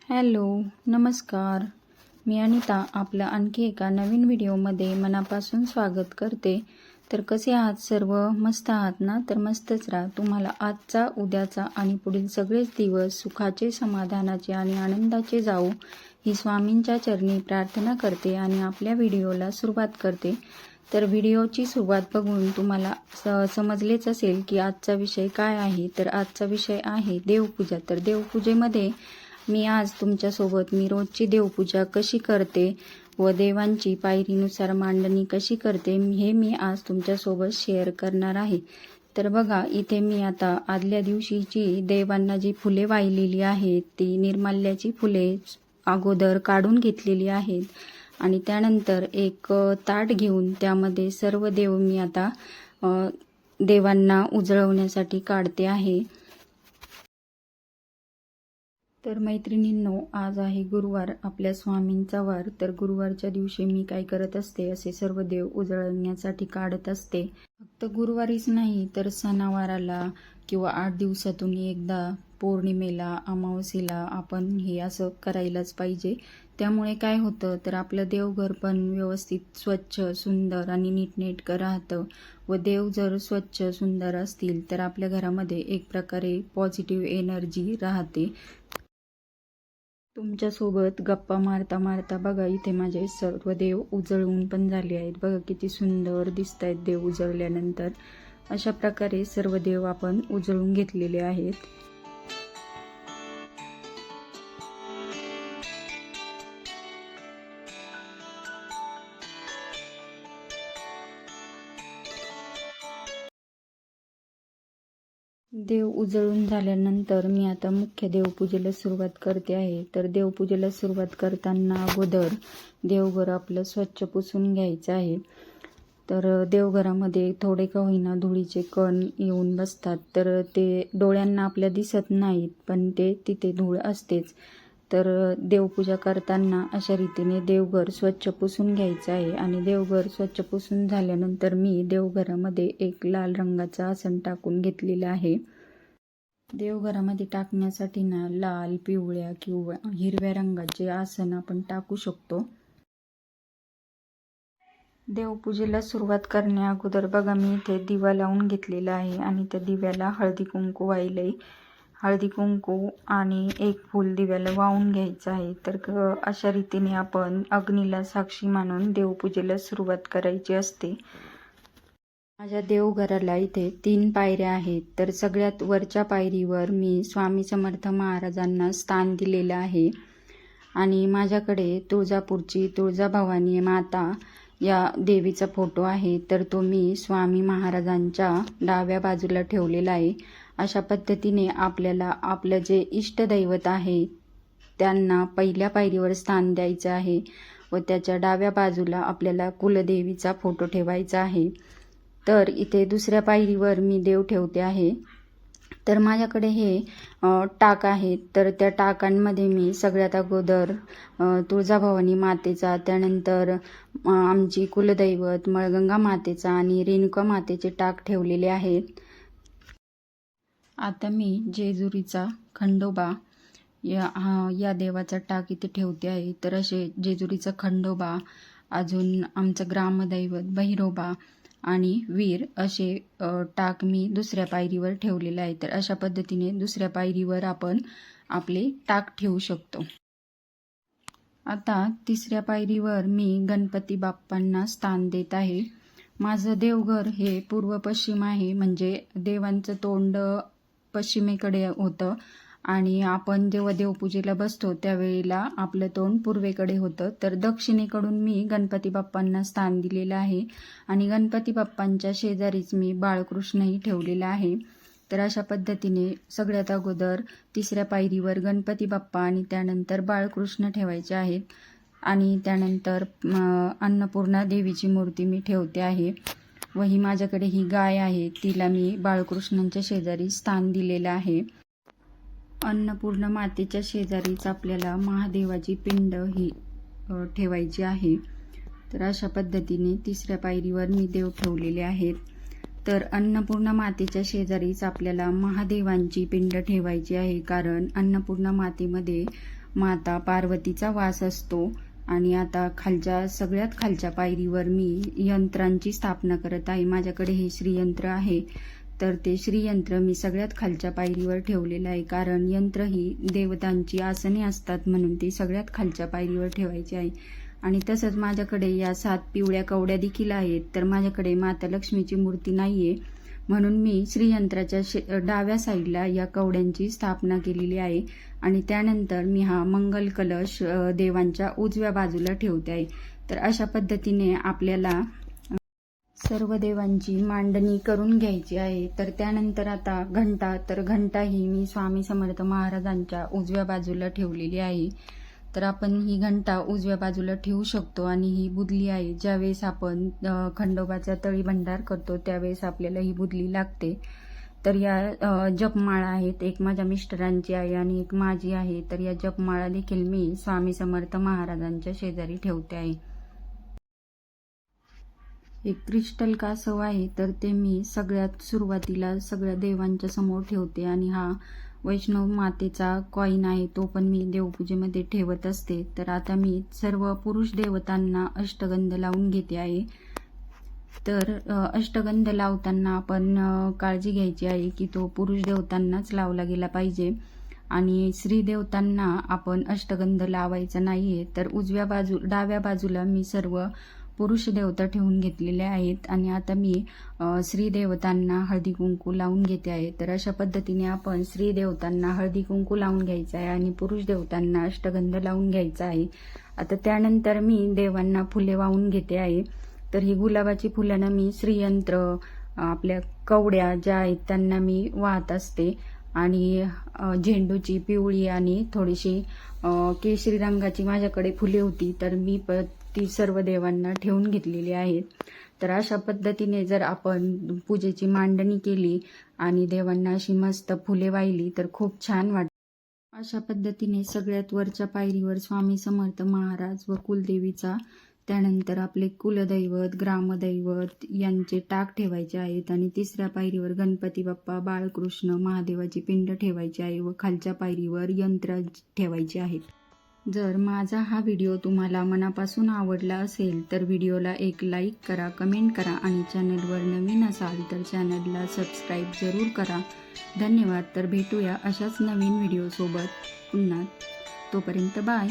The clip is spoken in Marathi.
हॅलो, नमस्कार. मी अनिता आपलं आणखी एका नवीन व्हिडिओमध्ये मनापासून स्वागत करते. तर कसे आहात सर्व? मस्त आहात ना? तर मस्तच राहा. तुम्हाला आजचा, उद्याचा आणि पुढील सगळेच दिवस सुखाचे, समाधानाचे आणि आनंदाचे जावो ही स्वामींच्या चरणी प्रार्थना करते आणि आपल्या व्हिडिओला सुरुवात करते. तर व्हिडिओची सुरुवात बघून तुम्हाला समजलेच असेल की आजचा विषय काय आहे. तर आजचा विषय आहे देवपूजा. तर देवपूजेमध्ये मी आज तुमच्यासोबत मी रोजची देवपूजा कशी करते व देवांची पायरीनुसार मांडणी कशी करते हे मी आज तुमच्यासोबत शेअर करणार आहे. तर बघा, इथे मी आता आदल्या दिवशीची देवांना जी फुले वाहिलेली आहेत ती निर्माल्याची फुले अगोदर काढून घेतलेली आहेत आणि त्यानंतर एक ताट घेऊन त्यामध्ये सर्व देव मी आता देवांना उजळवण्यासाठी काढते आहे. तर मैत्रिणींनो, आज आहे गुरुवार, आपल्या स्वामींचा वार. तर गुरुवारच्या दिवशी मी काय करत असते, असे सर्व देव उजळण्यासाठी काढत असते. फक्त गुरुवारीच नाही तर सणावाराला किंवा 8 दिवसातून एकदा, पौर्णिमेला, अमावस्येला आपण हे असं करायलाच पाहिजे. त्यामुळे काय होतं तर आपलं देवघर पण व्यवस्थित स्वच्छ, सुंदर आणि नीटनेटकं राहतं व देव जर स्वच्छ, सुंदर असतील तर आपल्या घरामध्ये एक प्रकारे पॉझिटिव्ह एनर्जी राहते. तुमच्यासोबत गप्पा मारता मारता बघा, इथे माझे सर्व देव उजळून पण झाले आहेत. बघा किती सुंदर दिसत आहेत देव उजळल्यानंतर. अशा प्रकारे सर्व देव आपण उजळून घेतलेले आहेत. देव उजळून झाल्यानंतर मी आता मुख्य देवपूजेला सुरुवात करते आहे. तर देवपूजेला सुरुवात करताना अगोदर देवघर आपलं स्वच्छ पुसून घ्यायचं आहे. तर देवघरामध्ये थोडे का होईना धुळीचे कण येऊन बसतात, तर ते डोळ्यांना आपल्या दिसत नाहीत पण ते तिथे धूळ असतेच. तर देवपूजा करताना अशा रीतीने देवघर स्वच्छ पुसून घ्यायचं आहे. आणि देवघर स्वच्छ पुसून झाल्यानंतर मी देवघरामध्ये एक लाल रंगाचं आसन टाकून घेतलेलं आहे. देवघरामध्ये टाकण्यासाठी ना लाल, पिवळ्या किंवा हिरव्या रंगाचे आसन आपण टाकू शकतो. देवपूजेला सुरुवात करण्या अगोदर बघा, मी इथे दिवा लावून घेतलेला आहे आणि त्या दिव्याला हळदी कुंकू वाहिलंय. हळदी कुंकू आणि एक फूल दिव्याला वाहून घ्यायचं आहे. तर अशा रीतीने आपण अग्नीला साक्षी मानून देवपूजेला सुरुवात करायची असते. माझ्या देवघराला इथे 3 पायऱ्या आहेत. तर सगळ्यात वरच्या पायरीवर मी स्वामी समर्थ महाराजांना स्थान दिलेलं आहे आणि माझ्याकडे तुळजापूरची तुळजाभवानी माता या देवीचा फोटो आहे. तर तो मी स्वामी महाराजांच्या डाव्या बाजूला ठेवलेला आहे. अशा पद्धतीने आपल्याला आपलं जे इष्टदैवत आहे त्यांना पहिल्या पायरीवर स्थान द्यायचं आहे व त्याच्या डाव्या बाजूला आपल्याला कुलदेवीचा फोटो ठेवायचा आहे. तर इथे दुसऱ्या पायरीवर मी देव ठेवते आहे. तर माझ्याकडे हे टाक आहेत. तर त्या टाकांमध्ये मी सगळ्यात अगोदर तुळजाभवानी मातेचा, त्यानंतर आमची कुलदैवत मळगंगा मातेचा आणि रेणुका मातेचे टाक ठेवलेले आहेत. आता मी जेजुरीचा खंडोबा या देवाचा टाक इथे ठेवते आहे. तर असे जेजुरीचा खंडोबा, अजून आमचं ग्रामदैवत भैरोबा आणि वीर असे टाक मी दुसऱ्या पायरीवर ठेवलेले आहे. तर अशा पद्धतीने दुसऱ्या पायरीवर आपण आपले टाक ठेवू शकतो. आता तिसऱ्या पायरीवर मी गणपती बाप्पांना स्थान देत आहे. माझं देवघर हे पूर्व पश्चिम आहे, म्हणजे देवांचं तोंड पश्चिमेकडे होतं आणि आपण जेव्हा देवपूजेला बसतो त्यावेळेला आपलं तोंड पूर्वेकडे होतं. तर दक्षिणेकडून मी गणपती बाप्पांना स्थान दिलेलं आहे आणि गणपती बाप्पांच्या शेजारीच मी बाळकृष्णही ठेवलेला आहे. तर अशा पद्धतीने सगळ्यात अगोदर तिसऱ्या पायरीवर गणपती बाप्पा आणि त्यानंतर बाळकृष्ण ठेवायचे आहेत आणि त्यानंतर अन्नपूर्णा देवीची मूर्ती मी ठेवते आहे. व ही माझ्याकडे ही गाय आहे, तिला मी बाळकृष्णांच्या शेजारी स्थान दिलेलं आहे. अन्नपूर्णा मातेच्या शेजारीच आपल्याला महादेवाची पिंड ही ठेवायची आहे. तर अशा पद्धतीने तिसऱ्या पायरीवर मी देव ठेवलेले आहेत. तर अन्नपूर्णा मातेच्या शेजारीच आपल्याला महादेवांची पिंड ठेवायची आहे, कारण अन्नपूर्णा मातेमध्ये माता पार्वतीचा वास असतो. आणि आता सगळ्यात खालच्या पायरीवर मी यंत्रांची स्थापना करत आहे. माझ्याकडे हे श्रीयंत्र आहे, तर ते श्रीयंत्र मी सगळ्यात खालच्या पायरीवर ठेवलेलं आहे, कारण यंत्र ही देवतांची आसने असतात म्हणून ती सगळ्यात खालच्या पायरीवर ठेवायची आहे. आणि तसंच माझ्याकडे या 7 पिवळ्या कवड्या देखील आहेत, तर माझ्याकडे माता लक्ष्मीची मूर्ती नाहीये म्हणून मी श्रीयंत्राच्या डाव्या साईडला या कवड्यांची स्थापना केलेली आहे. आणि त्यानंतर मी हा मंगल कलश देवांच्या उजव्या बाजूला ठेवते आहे. तर अशा पद्धतीने आपल्याला सर्व देवांची मांडणी करून घ्यायची आहे. तर त्यानंतर आता घंटा ही मी स्वामी समर्थ महाराजांच्या उजव्या बाजूला ठेवलेली आहे. तर आपण ही घंटा उजव्या बाजूला ठेवू शकतो. आणि ही बुदली आहे, ज्यावेळेस आपण खंडोबाचा तळी भंडार करतो त्यावेळेस आपल्याला ही बुदली लागते. तर या जपमाळा आहेत, एक माझ्या मिस्टरांची आहे आणि एक माझी आहे. तर या जपमाळा देखील मी स्वामी समर्थ महाराजांच्या शेजारी ठेवते आहे. एक क्रिस्टल कासव आहे, तर ते मी सगळ्यात सुरुवातीला सगळ्या देवांच्या समोर ठेवते. आणि हा वैष्णव मातेचा कॉईन आहे, तो पण मी देवपूजेमध्ये ठेवत असते. तर आता मी सर्व पुरुष देवतांना अष्टगंध लावून घेते आहे. तर अष्टगंध लावताना आपण काळजी घ्यायची आहे की तो पुरुष देवतांनाच लावला गेला पाहिजे आणि स्त्री देवतांना आपण अष्टगंध लावायचा नाहीये. तर डाव्या बाजूला मी सर्व पुरुष देवता ठेवून घेतलेले आहेत आणि आता मी स्त्री देवतांना हळदी कुंकू लावून घेते आहे. तर अशा पद्धतीने आपण स्त्री देवतांना हळदी कुंकू लावून घ्यायचं आहे आणि पुरुष देवतांना अष्टगंध लावून घ्यायचा आहे. आता त्यानंतर मी देवांना फुले वाहून घेते आहे. तर ही गुलाबाची फुलं मी श्रीयंत्र आपल्या कवड्या ज्या आहेत त्यांना मी वाहत असते. आणि झेंडूची पिवळी आणि थोडीशी केशरी रंगाची माझ्याकडे फुले होती, तर मी ती सर्व देवांना ठेवून घेतलेली आहेत. तर अशा पद्धतीने जर आपण पूजेची मांडणी केली आणि देवांना अशी मस्त फुले वाहिली तर खूप छान वाटतं. अशा पद्धतीने सगळ्यात वरच्या पायरीवर स्वामी समर्थ महाराज व कुलदेवीचा, त्यानंतर आपले कुलदैवत ग्रामदैवत यांचे टाक ठेवायचे आहेत. आणि तिसऱ्या पायरीवर गणपती बाप्पा, बाळकृष्ण, महादेवाची पिंड ठेवायची आहे व खालच्या पायरीवर यंत्र ठेवायचे आहेत. जर माझा हा व्हिडिओ तुम्हाला मनापासून आवडला असेल तर व्हिडिओला एक लाईक करा, कमेंट करा आणि चॅनलवर नवीन असाल तर चॅनलला सबस्क्राईब जरूर करा. धन्यवाद. तर भेटूया अशाच नवीन व्हिडिओसोबत पुन्हा. तोपर्यंत बाय.